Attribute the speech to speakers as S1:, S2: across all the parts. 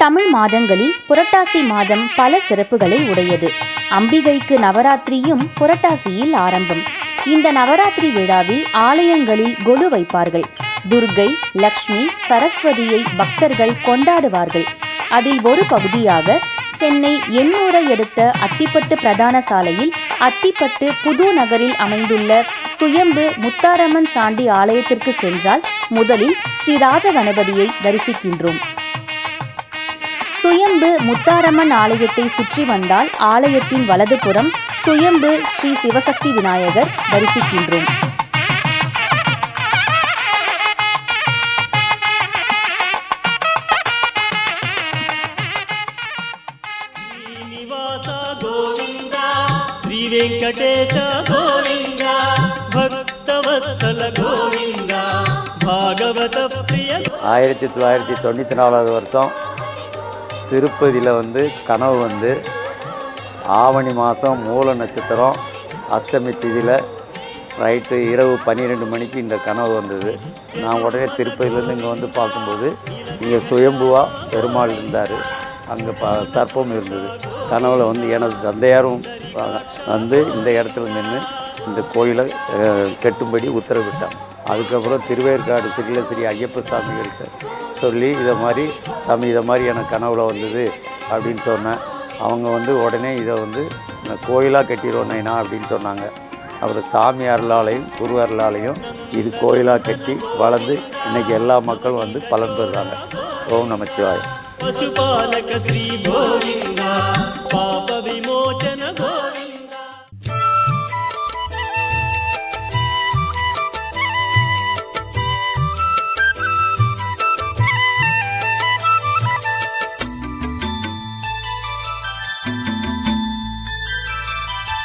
S1: தமிழ் மாதங்களில் புரட்டாசி மாதம் பல சிறப்புகளை உடையது. அம்பிகைக்கு நவராத்திரியும் புரட்டாசியில் ஆரம்பம். இந்த நவராத்திரி விழாவில் ஆலயங்களில் கொலு வைப்பார்கள். துர்கை, லக்ஷ்மி, சரஸ்வதியை பக்தர்கள் கொண்டாடுவார்கள். அதில் ஒரு பகுதியாக சென்னை எண்ணூரை அடுத்த அத்திப்பட்டு பிரதான சாலையில் அத்திப்பட்டு புது நகரில் அமைந்துள்ள சுயம்பு முத்தாரம்மன் சாண்டி ஆலயத்திற்கு சென்றால் முதலில் ஸ்ரீ ராஜ கணபதியை தரிசிக்கின்றோம். சுயம்பு முத்தாரம்மன் ஆலயத்தை சுற்றி வந்தால் ஆலயத்தின் வலதுபுறம் சுயம்பு ஸ்ரீ சிவசக்தி விநாயகர் தரிசிக்கின்றோம்.
S2: ஸ்ரீ வெங்கடேஷ கோவிந்தா, பக்தவத்சல கோவிந்தா, பாகவத பிரிய.
S3: 1994 வருஷம் திருப்பதியில் கனவு ஆவணி மாதம் மூல நட்சத்திரம் அஷ்டமி திதியில் நைட்டு இரவு 12 மணிக்கு இந்த கனவு வந்தது. நான் உடனே திருப்பதியிலேருந்து இங்கே பார்க்கும்போது இங்கே சுயம்புவா பெருமாள் இருந்தார். அங்கே சர்ப்பம் இருந்தது. கனவில் எனது தந்தையாரும் இந்த இடத்துல நின்று இந்த கோயிலை கட்டும்படி உத்தரவிட்டான். அதுக்கப்புறம் திருவேற்காடு சிகிலஸ்ரீ ஐயப்ப சாமிகிட்ட சொல்லி இதை மாதிரி சாமி இதை மாதிரி எனக்கு கனவுல வந்தது அப்படின்னு சொன்னேன். அவங்க உடனே இதை கோயிலாக கட்டிடுவோம் நைனா அப்படின்னு சொன்னாங்க. அப்புறம் சாமி அருளாலையும் குரு அருளாலையும் இது கோயிலாக கட்டி வளர்ந்து இன்றைக்கி எல்லா மக்களும் பலன் பெறுறாங்க. ஓம் நமச்சிவாய.
S2: பசுபாலக ஸ்ரீ கோவிந்தா, பாப விமோசன கோவிந்தா.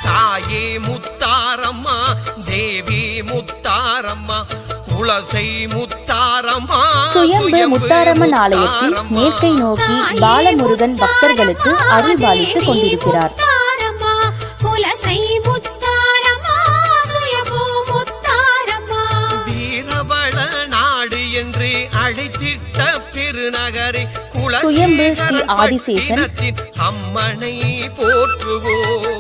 S4: தாயே முத்தாரம்மா, தேவி முத்தாரம்மா, குலசை முத்தாரம்மா.
S1: சுயம்பு முத்தாரம்மன் ஆலயத்தில் மேற்கை நோக்கி பாலமுருகன் பக்தர்களுக்கு அருள் பாலித்துக் கொண்டிருக்கிறார்.
S4: வீரவள நாடு என்று அழைத்திட்ட பெருநகரை
S1: சுயம்பு ஸ்ரீ ஆதிசேஷன்
S4: அம்மனை போற்றுவோம்.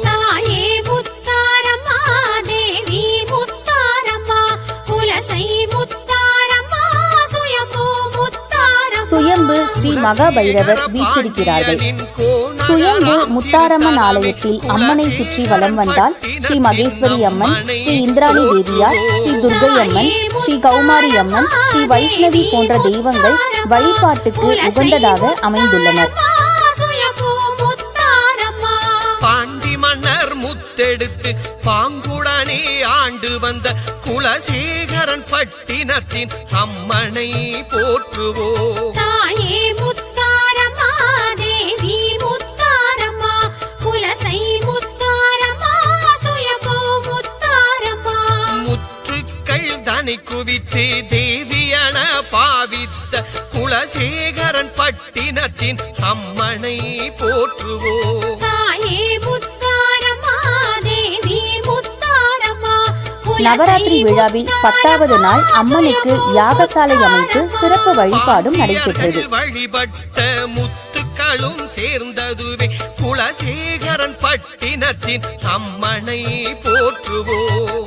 S1: சுயம்பு ஸ்ரீ மகாபைரவர் வீற்றிருக்கிறார்கள். சுயம்பு முத்தாரம்மன் ஆலயத்தில் அம்மனை சுற்றி வலம் வந்தால் ஸ்ரீ மகேஸ்வரி அம்மன், ஸ்ரீ இந்திராணி தேவியார், ஸ்ரீ துர்கை அம்மன், ஸ்ரீ கௌமாரி அம்மன், ஸ்ரீ வைஷ்ணவி போன்ற தெய்வங்கள் வழிபாட்டுக்கு உகந்ததாக அமைந்துள்ளனர்.
S4: பாண்டி மன்னர் முத்தெடுத்து பாங்குடனே ஆண்டு வந்த குலசேகரன் பட்டினத்தின் அம்மனை போற்றுவோம். முத்துக்கள் தனி குவித்து தேவியன பாவித்த குலசேகரன் பட்டினத்தின் அம்மனை போற்றுவோம்.
S1: நவராத்திரி விழாவில் 10வது நாள் அம்மனுக்கு யாகசாலை அமைத்து சிறப்பு வழிபாடும் நடைபெற்றது.
S4: வழிபட்ட முத்துக்களும் சேர்ந்ததுவே குலசேகரன் பட்டினத்தின் அம்மனை போற்றுவோம்.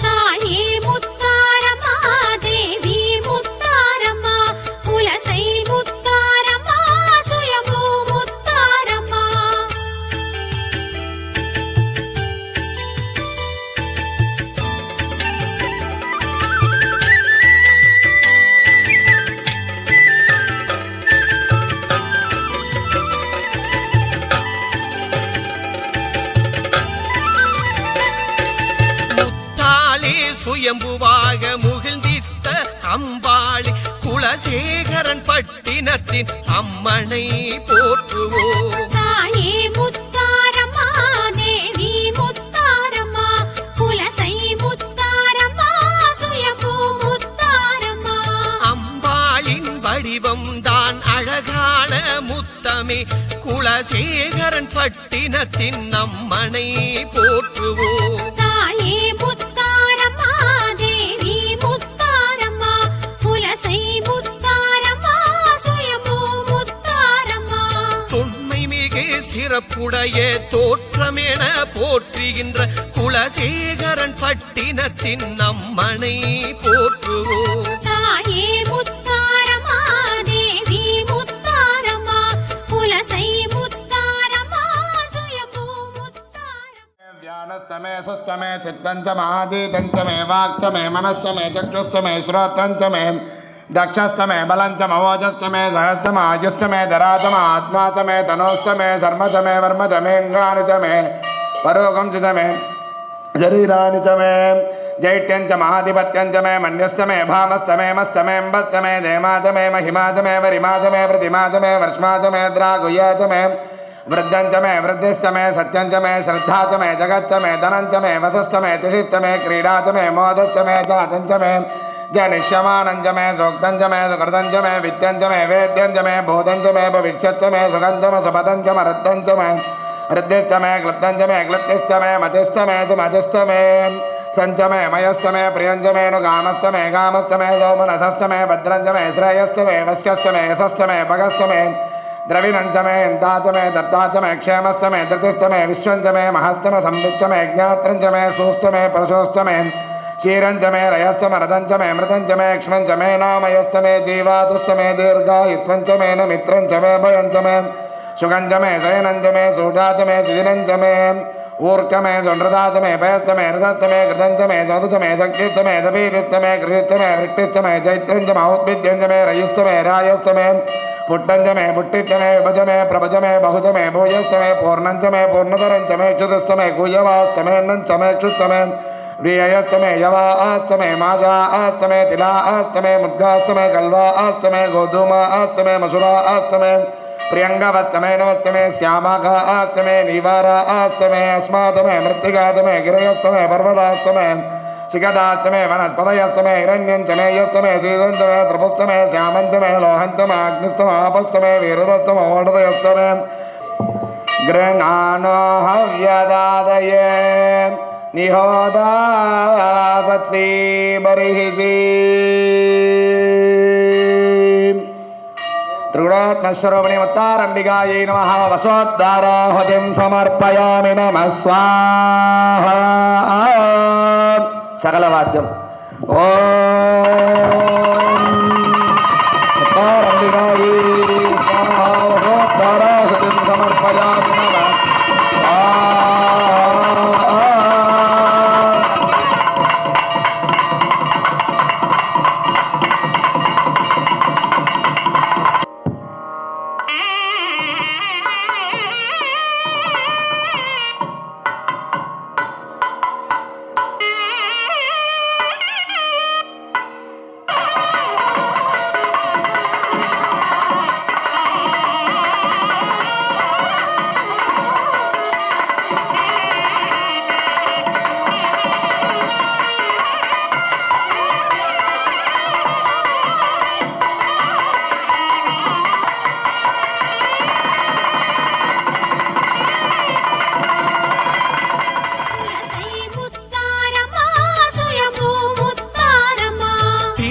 S4: சுயம்புவாக முகிழ்ந்தித்த அம்பாளி குலசேகரன் பட்டினத்தின் அம்மனை போற்றுவோம். அம்பாளின் வடிவம் தான் அழகான முத்தமே குலசேகரன் பட்டினத்தின் அம்மனை போற்றுவோம். சிறப்புடைய தோற்றமென போற்றுகின்ற குலசேகரன் பட்டினத்தின் நம்மனை போற்றுவோம்.
S5: தாயே முத்தாரமா தேவி முத்தாரமா குலசை முத்தாரமா சுயம்பு முத்தாரமா.
S6: व्यानस्तमे सुस्तमे चित्तञ्चमादितञ्चमे वाक्चमे मनश्चमे चक्षुस्तमे श्रोत्रञ्चमे दक्षस्तमे बलञ्चमे ओजस्तमे सहस्तमे आयुष्टमे धरातमे आत्मातमे तनोस्तमे शर्मतमे वर्मतमेऽङ्गानि च मे परोगं च मे शरीराणि च मे जैट्यञ्च महाधिपत्यञ्च मे मन्यस्तमे भामस्तमे मस्तमेऽम्बस्तमे देमातमे महिमातमे वरिमातमे प्रतिमातमे वर्ष्मातमे द्रागुयातमे वृद्धंचमे वृद्धिस्तमे सत्यंचमे श्रद्धाचमे जगच्चमे धनंचमे वसस्तमे तिषिस्तमे क्रीडाचमे मोदस्तमे जातंचमे जनिष्यमानंचमे सोक्तंचमे सुकृतंचमे विद्यंचमे वेद्यंचमे बोधंचमे भविष्यच्चमे सुगंचमे सुपदंचमे रद्दंचमे हृद्यस्तमे क्लुप्तंचमे क्लुप्तिस्तमे मतिस्तमे सुमतिस्तमे संचमे मयस्तमे प्रियंचमे नुगामस्तमे गामस्तमे सौमनसस्तमे भद्रंचमे श्रेयस्तमे वस्यस्तमे यशस्तमे भगस्तमे द्रविणंचमे इंताचमे दत्ताचमे क्षेमस्तमे धृतिस्तमे विश्वंचमे महस्तमे संविच्चमे ज्ञात्रंचमे सूस्तमे परशोस्तमे क्षीरंचमे रयस्तमे रदंचमे मृतंचमे क्ष्मंचमे नामयस्तमे जीवातुस्तमे दीर्घायुत्वंचमे न मित्रंचमे भयंचमे सुगंचमे शयनंचमे सूढाचमे सुदिनंचमे ऊर्कमे सुनृदाचमे भयस्तमे रसस्तमे कृतंचमे सदुचमे शक्तिस्तमे दबीरिस्तमे कृषिस्तमे वृष्टिस्तमे चैत्रंचमे औद्भिद्यंचमे रयिस्तमे रायस्तमे पुट्टंचमे पुट्टितमे विभजमे प्रभजमे बहुजमे भूयस्तमे पूर्णंचमे पूर्णधरंचमे क्षुतस्तमे कुयवास्तमे नंचमे क्षुतमे व्रियस्तमे यवास्तमे माजास्तमे तिलास्तमे मुद्गास्तमे कल्वास्तमे गोधूमास्तमे मसुरास्तमे प्रियंगवस्तमे नवस्तमे श्यामागास्तमे निवारास्तमे अस्मातमे मृत्तिकातमे गिरयस्तमे पर्वतास्तमे शिखदास्तमे वनस्पतयस्तमे हिरण्यंचमे यस्तमे सीदंचमे त्रिपुस्तमे श्यामंचमे लोहंचमे अग्निस्तमे आपस्तमे वीरदस्तमे ओडदयस्तमे गृह्णानो हव्यदादये निहोदासत्सी बर्हिषि त्रिगुणात्मस्वरूपिणी मुत्तारम्बिकायै नमः वसोद्धाराहुतिं समर्पयामि नमः स्वाहा सकलवाद्यम ओम मुत्तारम्बिकायै स्वाहा वसोद्धाराहुतिं समर्पयामि नमः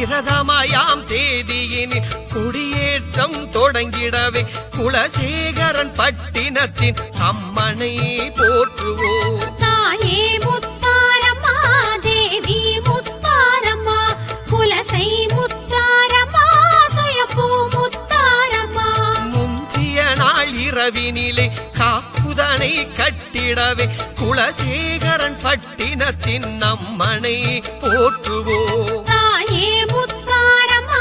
S4: பிரதமயாம் தேதியினில் குடியேற்றம் தொடங்கிடவே குலசேகரன் பட்டினத்தின் அம்மனை போற்றுவோம்.
S5: தாயே முத்தாரமா தேவி முத்தாரமா குலசை முத்தாரமா சுயம்பு முத்தாரமா.
S4: முந்திய நாள் இரவினிலே காப்புதனை கட்டிடவே குலசேகரன் பட்டினத்தின் அம்மனை போற்றுவோம்.
S5: தாயே முத்தாரமா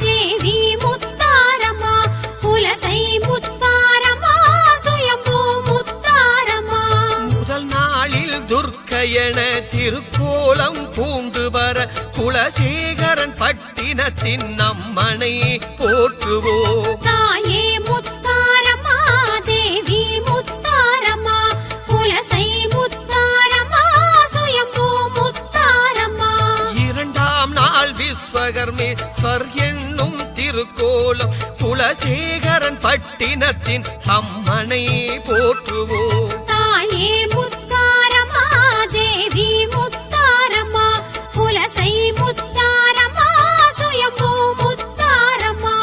S5: தேவி முத்தாரமா குலசை முத்தாரமா சுயம்பு முத்தாரமா.
S4: முதல் நாளில் துர்க்கையன திருக்கோலம் பூண்டு வர குலசேகரன் பட்டினத்தின் அம்மனை போற்றுவோம்.
S5: தாயே முத்தாரமா தேவி முத்தாரமா குலசை முத்தாரமா சுயம்பு முத்தாரமா.
S4: இரண்டாம் நாள் விஸ்வகர்மேஸ்வர் என்னும் திருக்கோலம் குலசேகரன் பட்டினத்தின் அம்மனை போற்றுவோம்.
S5: தாயே முத்தாரமா தேவி முத்தாரமா குலசை முத்தாரமா சுயம்பு முத்தாரமா.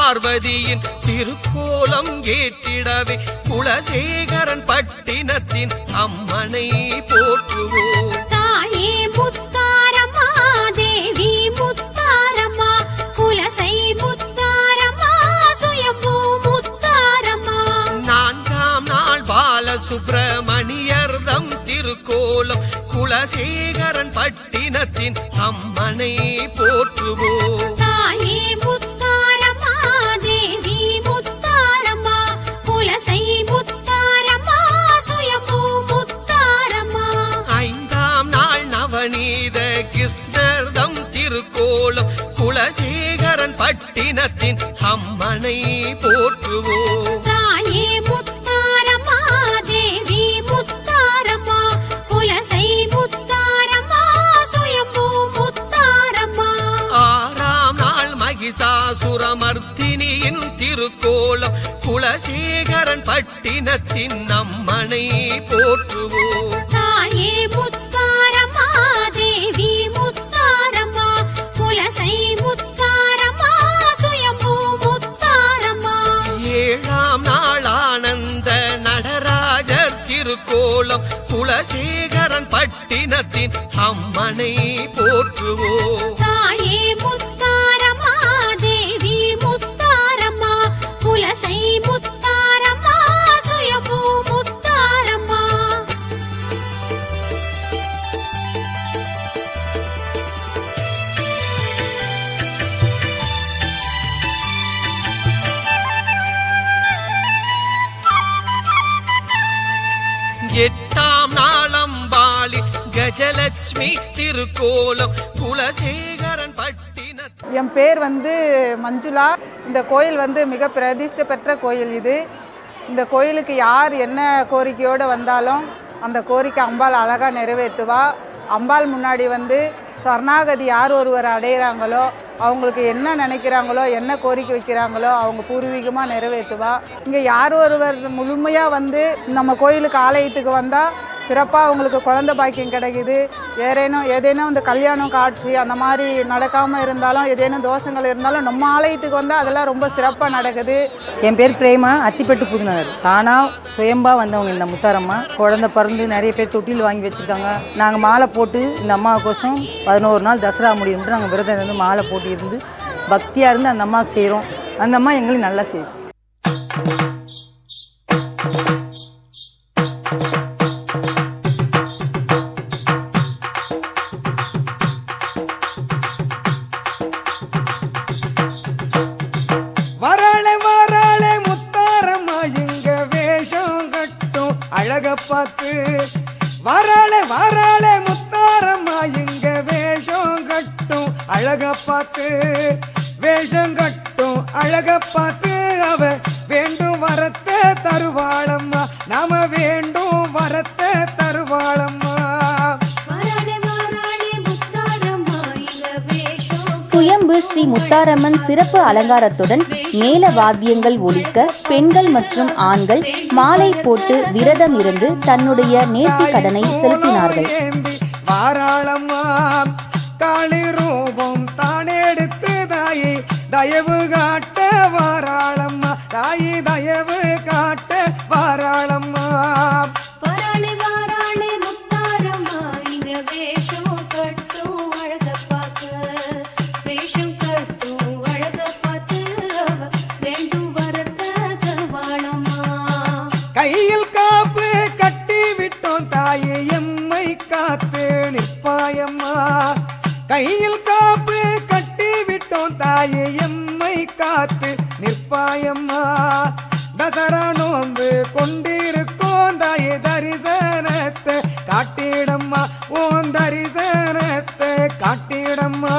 S4: பார்வதியின் திருக்கோலம் ஏற்றிடவே குலசேகரன் பட்டினத்தின் அம்மனை போற்றுவோம்.
S5: தாயே முத்தாரம்மா தேவி முத்தாரம்மா குலசை முத்தாரம்மா சுயம்பு முத்தாரம்மா.
S4: 4ஆம் நாள் பாலசுப்பிரமணியர்தம் திருக்கோலம் குலசேகரன் பட்டினத்தின் அம்மனை போற்றுவோம்.
S5: தாயே முத்தாரம்மா தேவி முத்தாரம்மா குலசை முத்தாரம்மா சுயம்பு முத்தாரம்மா.
S4: 5ஆம் நாள் நவநீத கிருஷ்ணர்தம் திருக்கோலம் குலசேகரன் பட்டினத்தின் அம்மனை போற்றுவோம்.
S5: தாயே முத்தாரம்மா தேவி முத்தாரம்மா குலசை முத்தாரம்மா சுயம்பு முத்தாரம்மா.
S4: 6ஆம் நாள் மகிஷாசுரமர்த்தினியின் திருக்கோலம் குலசேகரன் பட்டினத்தின் அம்மனை போற்றுவோம்.
S5: தாயே முத்தாரம்மா தேவி முத்தாரம்மா குலசை முத்தாரம்மா சுயம்பு முத்தாரம்மா.
S4: 7ஆம் நாள் ஆனந்த நடராஜர் திருக்கோலம் குலசேகரன் பட்டினத்தின் அம்மனை போற்றுவோம்.
S5: தாயே முத்தாரம்மா தேவி முத்தாரம்மா குலசை முத்தாரம்மா சுயம்பு முத்தாரம்மா.
S4: எட்டாம் நாளம்பாளி கஜலட்சுமி திருக்கோலம் குலசேகரன் பட்டினத்தின்
S7: என் பேர் மஞ்சுளா. இந்த கோயில் மிக பிரதிஷ்டை பெற்ற கோயில் இது. இந்த கோயிலுக்கு யார் என்ன கோரிக்கையோடு வந்தாலும் அந்த கோரிக்கை அம்பாள் அழகாக நிறைவேற்றுவா. அம்பாள் முன்னாடி சரணாகதி யார் ஒருவர் அடையிறாங்களோ அவங்களுக்கு என்ன நினைக்கிறாங்களோ என்ன கோரிக்கை வைக்கிறாங்களோ அவங்க பூர்வீகமாக நிறைவேற்றுவா. இங்கே யார் ஒருவர் முழுமையாக நம்ம கோயிலுக்கு ஆலயத்துக்கு வந்தால் சிறப்பாக அவங்களுக்கு குழந்தை பாக்கியம் கிடைக்குது. ஏதேனும் இந்த கல்யாணம் காட்சி அந்த மாதிரி நடக்காமல் இருந்தாலும் ஏதேனும் தோஷங்கள் இருந்தாலும் நம்ம ஆலயத்துக்கு வந்தால் அதெல்லாம் ரொம்ப சிறப்பாக நடக்குது.
S8: என் பேர் பிரேமா, அத்திப்பட்டு புதுநகர். தானாக சுயம்பா வந்தவங்க இந்த முத்தாரம்மா. குழந்தை பிறந்து நிறைய பேர் தொட்டில் வாங்கி வச்சுருக்காங்க. நாங்கள் மாலை போட்டு இந்த அம்மாவுக்கோசம் 11 நாள் தசரா முடியும்ட்டு நாங்கள் விரதம் இருந்து மாலை போட்டு இருந்து பக்தியாக இருந்து அந்த அம்மா செய்கிறோம். அந்த அம்மா எங்களுக்கு நல்லா செய்யும்.
S9: வராளே முத்தாரம்மா எங்க வேஷம் கட்டும் அழக பார்த்து. வராளே முத்தாரம்மா எங்க வேஷம் கட்டும் அழக பார்த்து. வேஷம் கட்டும் அழக பார்த்து அவ வேண்டும் வரத்தை தருவாளம்மா. நாம வேண்டும் வரத்தை தருவாளம்மா.
S1: சுயம்பு ஸ்ரீ முத்தாரம்மன் சிறப்பு அலங்காரத்துடன் மேல வாத்தியங்கள் ஒலிக்க பெண்கள் மற்றும் ஆண்கள் மாலை போட்டு விரதம் இருந்து தன்னுடைய நேர்த்தி கடனை செலுத்தினார்கள்.
S9: வாராளம்மா காளி ரூபம் தானெடுத்து தாயை தயவு காட்ட வாராளம்மா. தாயை தயவு காட்ட வாராளம்மா. கையில் காப்பு கட்டி விட்டோம் தாயே எம்மை காத்து நிற்பாயம்மா. கையில் காப்பு கட்டி விட்டோம் தாயே எம்மை காத்து நிற்பாயம்மா. தசரா நோன்பு கொண்டிருக்கோம் தாயே தரிசனத்தை காட்டிடம்மா. ஓன் தரிசனத்தை காட்டிடம்மா.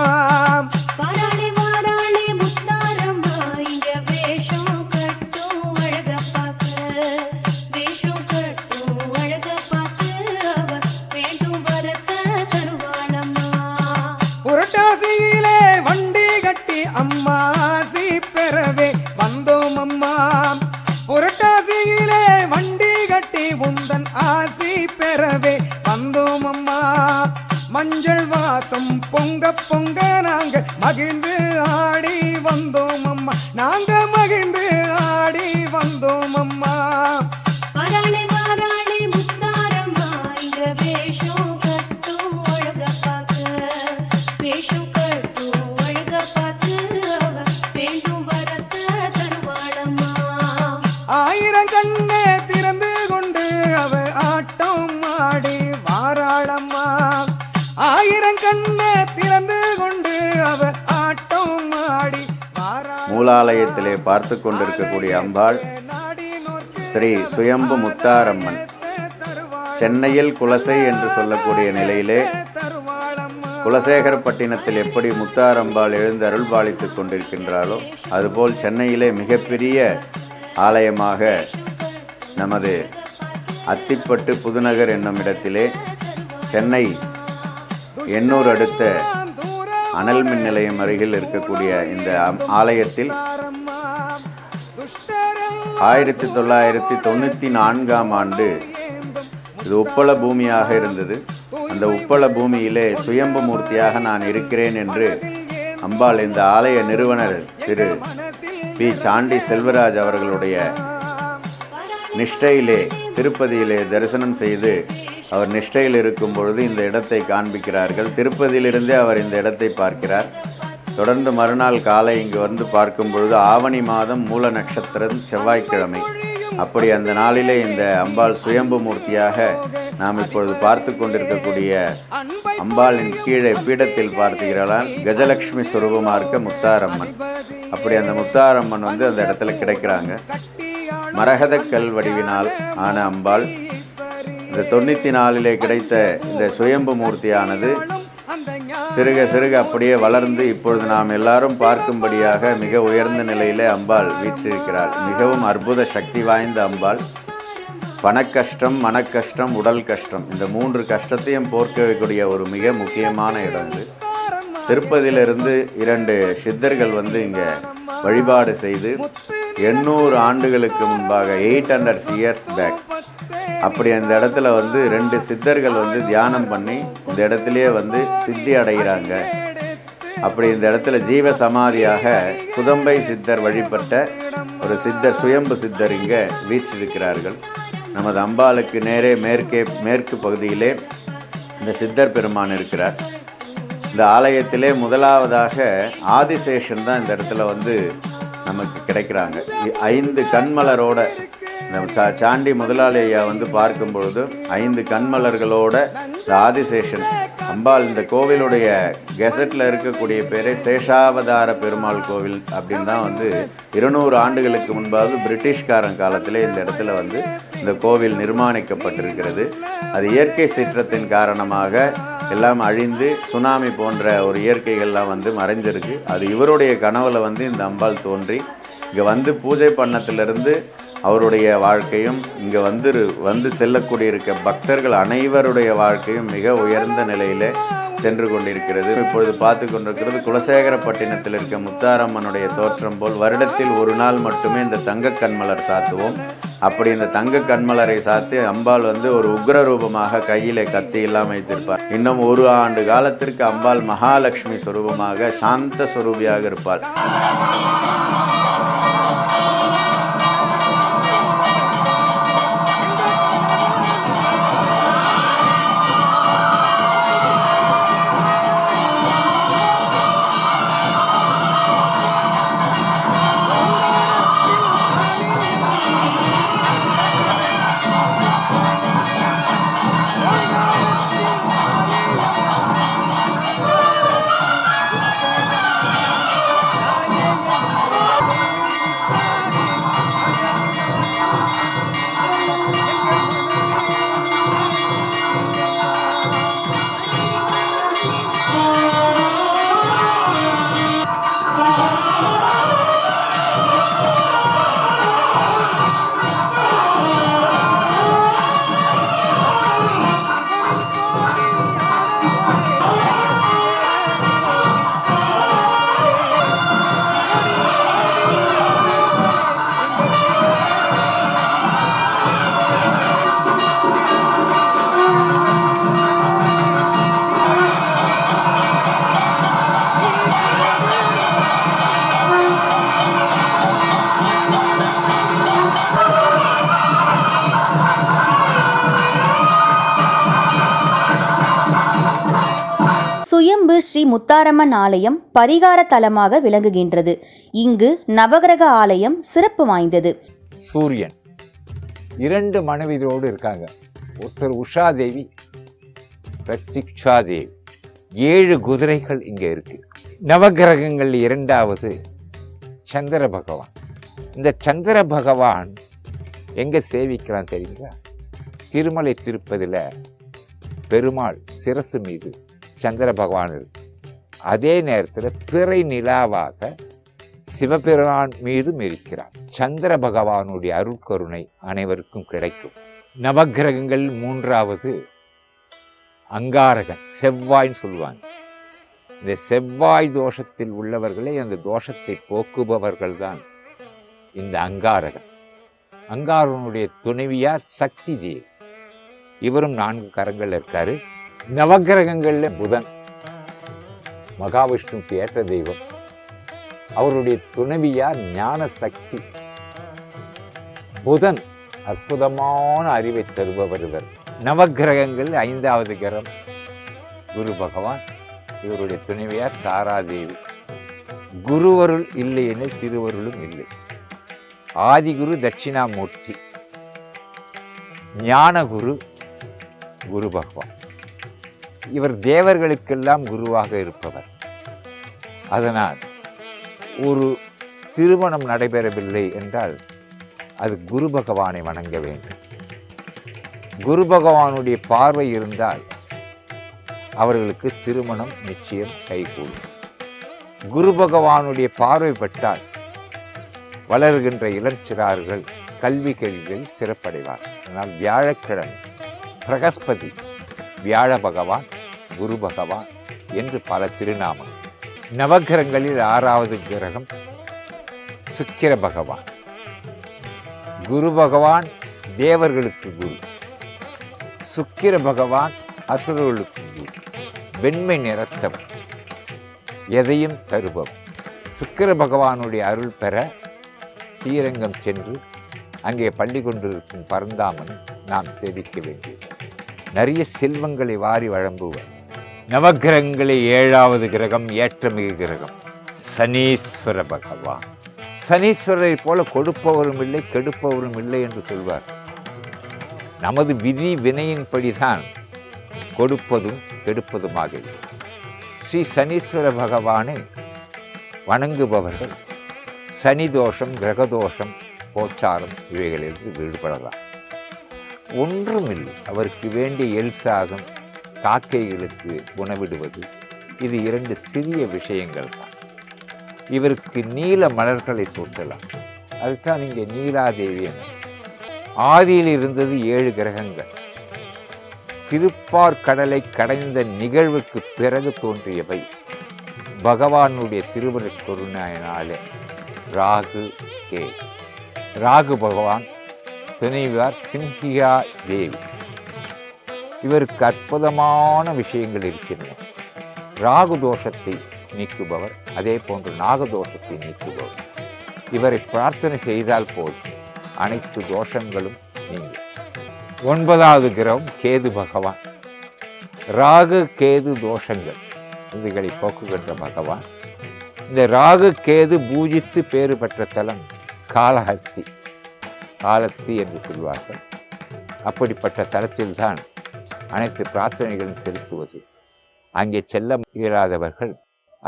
S9: புரட்டாசியிலே வண்டி கட்டி அம்மா ஆசி பெறவே வந்தோம் அம்மா. புரட்டாசியிலே வண்டி கட்டி உந்தன் ஆசி பெறவே வந்தோம் அம்மா. மஞ்சள் வாசம் பொங்க பொங்க நாங்க மகிழ்ந்து ஆடி வந்தோம் அம்மா, நாங்க மகிழ்ந்து ஆடி வந்தோம் அம்மா.
S5: வாராளே வாராளே முத்தாரம்மா, இங்க வேஷம் கட்டும் அழக பார்க்க, வேஷம் கட்டும் அழக பார்த்து அவ வேண்டும் வரத்த தருவாளம்மா.
S9: ஆயிரம் கண்ணே திறந்து கொண்டு அவ ஆட்டம் ஆடி வாராளம்மா, ஆயிரம் கண்ணே திறந்து கொண்டு அவ ஆட்டம் ஆடி வாராளம்மா.
S3: மூலாலயத்திலே பார்த்து கொண்டிருக்கக்கூடிய அம்பாள் ஸ்ரீ சுயம்பு முத்தாரம்மன். சென்னையில் குலசை என்று சொல்லக்கூடிய நிலையிலே குலசேகரப்பட்டினத்தில் எப்படி முத்தாரம்பாள் எழுந்து அருள் பாலித்துக் கொண்டிருக்கின்றாளோ அதுபோல் சென்னையிலே மிகப்பெரிய ஆலயமாக நமது அத்திப்பட்டு புதுநகர் என்னும் இடத்திலே சென்னை எண்ணூர் அடுத்த அனல் மின் நிலையம் அருகில் இருக்கக்கூடிய இந்த ஆலயத்தில் 1994ஆம் ஆண்டு இது உப்பள பூமியாக இருந்தது. அந்த உப்பள பூமியிலே சுயம்பு மூர்த்தியாக நான் இருக்கிறேன் என்று அம்பாள் இந்த ஆலய நிறுவனர் திரு பி. சாண்டி செல்வராஜ் அவர்களுடைய நிஷ்டையிலே திருப்பதியிலே தரிசனம் செய்து அவர் நிஷ்டையில் இருக்கும் பொழுது இந்த இடத்தை காண்பிக்கிறார்கள். திருப்பதியிலிருந்தே அவர் இந்த இடத்தை பார்க்கிறார். தொடர்ந்து மறுநாள் காலை இங்கு வந்து பார்க்கும் பொழுது ஆவணி மாதம் மூல நட்சத்திரம் செவ்வாய்க்கிழமை. அப்படி அந்த நாளிலே இந்த அம்பாள் சுயம்பு மூர்த்தியாக நாம் இப்பொழுது பார்த்து கொண்டிருக்கக்கூடிய அம்பாளின் கீழே பீடத்தில் பார்த்துகிறாள் கஜலட்சுமி சுரூபமாக இருக்க முத்தாரம்மன். அப்படி அந்த முத்தாரம்மன் வந்து அந்த இடத்துல கிடைக்கிறாங்க. மரகத கல் வடிவினால் ஆன அம்பாள். இந்த 94 கிடைத்த இந்த சுயம்பு மூர்த்தியானது சிறுக சிறுக அப்படியே வளர்ந்து இப்பொழுது நாம் எல்லாரும் பார்க்கும்படியாக மிக உயர்ந்த நிலையிலே அம்பாள் வீற்றிருக்கிறாள். மிகவும் அற்புத சக்தி வாய்ந்த அம்பாள். பணக்கஷ்டம், மனக்கஷ்டம், உடல் கஷ்டம், இந்த 3 கஷ்டத்தையும் போர்க்க வைக்கக்கூடிய ஒரு மிக முக்கியமான இடம் இது. திருப்பதியிலிருந்து 2 சித்தர்கள் வந்து இங்கே வழிபாடு செய்து 800 ஆண்டுகளுக்கு முன்பாக 800 years பேக் அப்படி அந்த இடத்துல வந்து 2 சித்தர்கள் வந்து தியானம் பண்ணி இந்த இடத்துலயே வந்து சித்தி அடைகிறாங்க. அப்படி இந்த இடத்துல ஜீவ சமாதியாக குதம்பை சித்தர் வழிபட்ட ஒரு சித்தர் சுயம்பு சித்தர் இங்கே வீற்றிருக்கிறார்கள். நமது அம்பாளுக்கு நேரே மேற்கு பகுதியிலே இந்த சித்தர் பெருமான் இருக்கிறார். இந்த ஆலயத்திலே முதலாவதாக ஆதிசேஷன் தான் இந்த இடத்துல வந்து நமக்கு கிடைக்கிறாங்க. 5 கண்மலரோட இந்த சாண்டி முதலாளி ஐயா வந்து பார்க்கும் பொழுது 5 கண்மலர்களோட இந்த ஆதிசேஷன் அம்பாள். இந்த கோவிலுடைய கெசட்டில் இருக்கக்கூடிய பேரே சேஷாவதார பெருமாள் கோவில் அப்படின்னு தான் வந்து 200 ஆண்டுகளுக்கு முன்பாவது பிரிட்டிஷ்காரன் காலத்திலே இந்த இடத்துல வந்து இந்த கோவில் நிர்மாணிக்கப்பட்டிருக்கிறது. அது இயற்கை சீற்றத்தின் காரணமாக எல்லாம் அழிந்து சுனாமி போன்ற ஒரு இயற்கைகள்லாம் வந்து மறைஞ்சிருக்கு. அது இவருடைய கனவுல வந்து இந்த அம்பாள் தோன்றி இங்கே வந்து பூஜை பண்ணத்திலிருந்து அவருடைய வாழ்க்கையும் இங்கே வந்து செல்லக்கூடிய இருக்க பக்தர்கள் அனைவருடைய வாழ்க்கையும் மிக உயர்ந்த நிலையிலே சென்று கொண்டிருக்கிறது. இப்பொழுது பார்த்து கொண்டிருக்கிறது குலசேகரப்பட்டினத்தில் இருக்க முத்தாரம்மனுடைய தோற்றம் போல் வருடத்தில் ஒரு நாள் மட்டுமே இந்த தங்க கண்மலர் சாத்துவோம். அப்படி இந்த தங்க கண்மலரை சாத்தி அம்பாள் வந்து ஒரு உக்ர ரூபமாக கையிலே கத்தி எல்லாம் வைத்திருப்பார். இன்னும் 1 ஆண்டு காலத்திற்கு அம்பாள் மகாலட்சுமி சொரூபமாக சாந்த சொரூபியாக இருப்பாள்.
S1: சுயம்பு ஸ்ரீ முத்தாரம்மன் ஆலயம் பரிகார தலமாக விளங்குகின்றது. இங்கு நவகிரக ஆலயம் சிறப்பு வாய்ந்தது.
S10: சூரியன் 2 மனைவியரோடு இருக்காங்க. ஒருத்தர் உஷாதேவி, பிரத்யக்ஷாதேவி. 7 குதிரைகள் இங்கே இருக்கு. நவகிரகங்கள் 2வது சந்திர பகவான். இந்த சந்திர பகவான் எங்கே சேவிக்கலாம் தெரியுங்களா? திருமலை திருப்பதியில் பெருமாள் சிரசு மீது சந்திர பகவான் இருக்கு. அதே நேரத்தில் பிறை நிலாவாக சிவபெருமான் மீதும் இருக்கிறார். சந்திர பகவானுடைய அருட்கருணை அனைவருக்கும் கிடைக்கும். நவகிரகங்கள் 3வது அங்காரகன், செவ்வாய்ன்னு சொல்லுவாங்க. இந்த செவ்வாய் தோஷத்தில் உள்ளவர்களே அந்த தோஷத்தை போக்குபவர்கள் தான் இந்த அங்காரகன். அங்காரனுடைய துணைவியார் சக்தி தேவி. இவரும் 4 கரங்கள் இருக்காரு. நவகிரகங்களில் புதன் மகாவிஷ்ணுக்கு ஏற்ற தெய்வம். அவருடைய துணைவியார் ஞான சக்தி. புதன் அற்புதமான அறிவை தருபவர் இவர். நவகிரகங்கள் 5வது கிரகம் குரு பகவான். இவருடைய துணைவியார் தாராதேவி. குருவருள் இல்லை எனில் திருவருளும் இல்லை. ஆதிகுரு தட்சிணாமூர்த்தி. ஞானகுரு குரு பகவான். இவர் தேவர்களுக்கெல்லாம் குருவாக இருப்பவர். அதனால் ஒரு திருமணம் நடைபெறவில்லை என்றால் அது குரு பகவானை வணங்க வேண்டும். குரு பகவானுடைய பார்வை இருந்தால் அவர்களுக்கு திருமணம் நிச்சயம் கைகூடும். குரு பகவானுடைய பார்வை பட்டால் வளர்கின்ற இளஞ்சிறார்கள் கல்வி கேள்விகளில் சிறப்படைவார். அதனால் வியாழக்கிழமை பிரகஸ்பதி, வியாழ பகவான், குரு பகவான் என்று பல திருநாமம். நவகிரகங்களில் 6வது கிரகம் சுக்கிர பகவான். குரு பகவான் தேவர்களுக்கு குரு, சுக்கிர பகவான் அசுரர்களுக்கு குரு. வெண்மை நிறத்தவர், எதையும் தருபவர். சுக்கிர பகவானுடைய அருள் பெற ஸ்ரீரங்கம் சென்று அங்கே பள்ளி கொண்டிருக்கும் பரந்தாமன் நாம் சேவிக்க வேண்டியது. நிறைய செல்வங்களை வாரி வழங்குவர். நவகிரகங்களே 7வது கிரகம் ஏற்றமிகு கிரகம் சனீஸ்வர பகவான். சனீஸ்வரரை போல கொடுப்பவரும் இல்லை கெடுப்பவரும் இல்லை என்று சொல்வார். நமது விதி வினையின்படிதான் கொடுப்பதும் கெடுப்பதுமாக. ஸ்ரீ சனீஸ்வர பகவானை வணங்குபவர்கள் சனி தோஷம், கிரகதோஷம், கோச்சாரம் இவைகளிலிருந்து விடுபடலாம். ஒன்றுமில்லை. அவருக்கு வேண்டிய எல்சாகம், காக்கைகளுக்கு உணவிடுவது, இது 2 சிறிய விஷயங்கள் தான். இவருக்கு நீல மலர்களை சூட்டலாம். அதுதான் இங்கே நீலாதேவி என. ஆதியில் இருந்தது 7 கிரகங்கள். திருப்பார் கடலை கடைந்த நிகழ்வுக்கு பிறகு தோன்றியவை. பகவானுடைய திருவருட் கருணையினாலே ராகு கே. ராகு பகவான் துணைவியார் சிங்கியா தேவி. இவருக்கு அற்புதமான விஷயங்கள் இருக்கின்றன. ராகு தோஷத்தை நீக்குபவர், அதே போன்று நாகதோஷத்தை நீக்குபவர். இவரை பிரார்த்தனை செய்தால் போதும், அனைத்து தோஷங்களும் நீங்கும். 9வது கிரகம் கேது பகவான். ராகு கேது தோஷங்கள் இவைகளை போக்குகின்ற பகவான். இந்த ராகு கேது பூஜித்து பேறு பெற்ற தலம் காளஹஸ்தி. காளஹஸ்தி என்று சொல்வார்கள். அப்படிப்பட்ட தலத்தில்தான் அனைத்து பிரார்த்தனைகளும் செலுத்துவது. அங்கே செல்ல இயலாதவர்கள்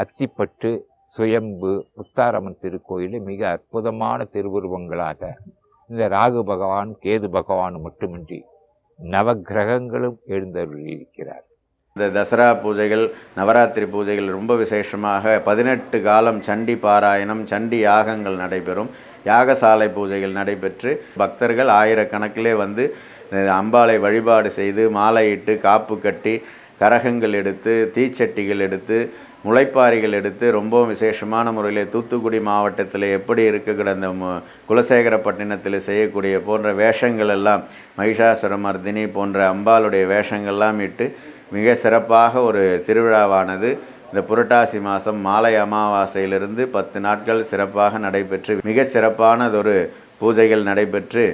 S10: அத்திப்பட்டு, சுயம்பு, முத்தாரம்மன் திருக்கோயிலில் மிக அற்புதமான திருவுருவங்களாக இந்த ராகு பகவான், கேது பகவான் மட்டுமின்றி நவகிரகங்களும் எழுந்தருளியிருக்கிறார்.
S11: இந்த தசரா பூஜைகள், நவராத்திரி பூஜைகள் ரொம்ப விசேஷமாக 18 காலம் சண்டி பாராயணம், சண்டி யாகங்கள் நடைபெறும். யாகசாலை பூஜைகள் நடைபெற்று பக்தர்கள் ஆயிரக்கணக்கிலே வந்து அம்பாளை வழிபாடு செய்து மாலையிட்டு காப்பு கட்டி கரகங்கள் எடுத்து, தீச்சட்டிகள் எடுத்து, முளைப்பாரிகள் எடுத்து ரொம்பவும் விசேஷமான முறையில் தூத்துக்குடி மாவட்டத்தில் எப்படி இருக்கிற அந்த குலசேகரப்பட்டினத்தில் செய்யக்கூடிய போன்ற வேஷங்கள் எல்லாம், மகிஷாசுரமர்தினி போன்ற அம்பாளுடைய வேஷங்கள்லாம் இட்டு மிக சிறப்பாக ஒரு திருவிழாவானது இந்த புரட்டாசி மாதம் மாலை அமாவாசையிலிருந்து 10 நாட்கள் சிறப்பாக நடைபெற்று மிக சிறப்பானதொரு பூஜைகள் நடைபெற்று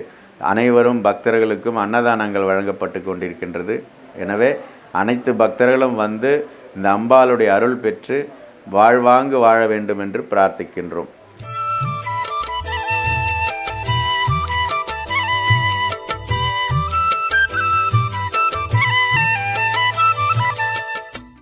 S11: அனைவரும் பக்தர்களுக்கும் அன்னதானங்கள் வழங்கப்பட்டு கொண்டிருக்கின்றது. எனவே அனைத்து பக்தர்களும் வந்து இந்த அம்பாளுடைய அருள் பெற்று வாழ்வாங்கு வாழ வேண்டும் என்று பிரார்த்திக்கின்றோம்.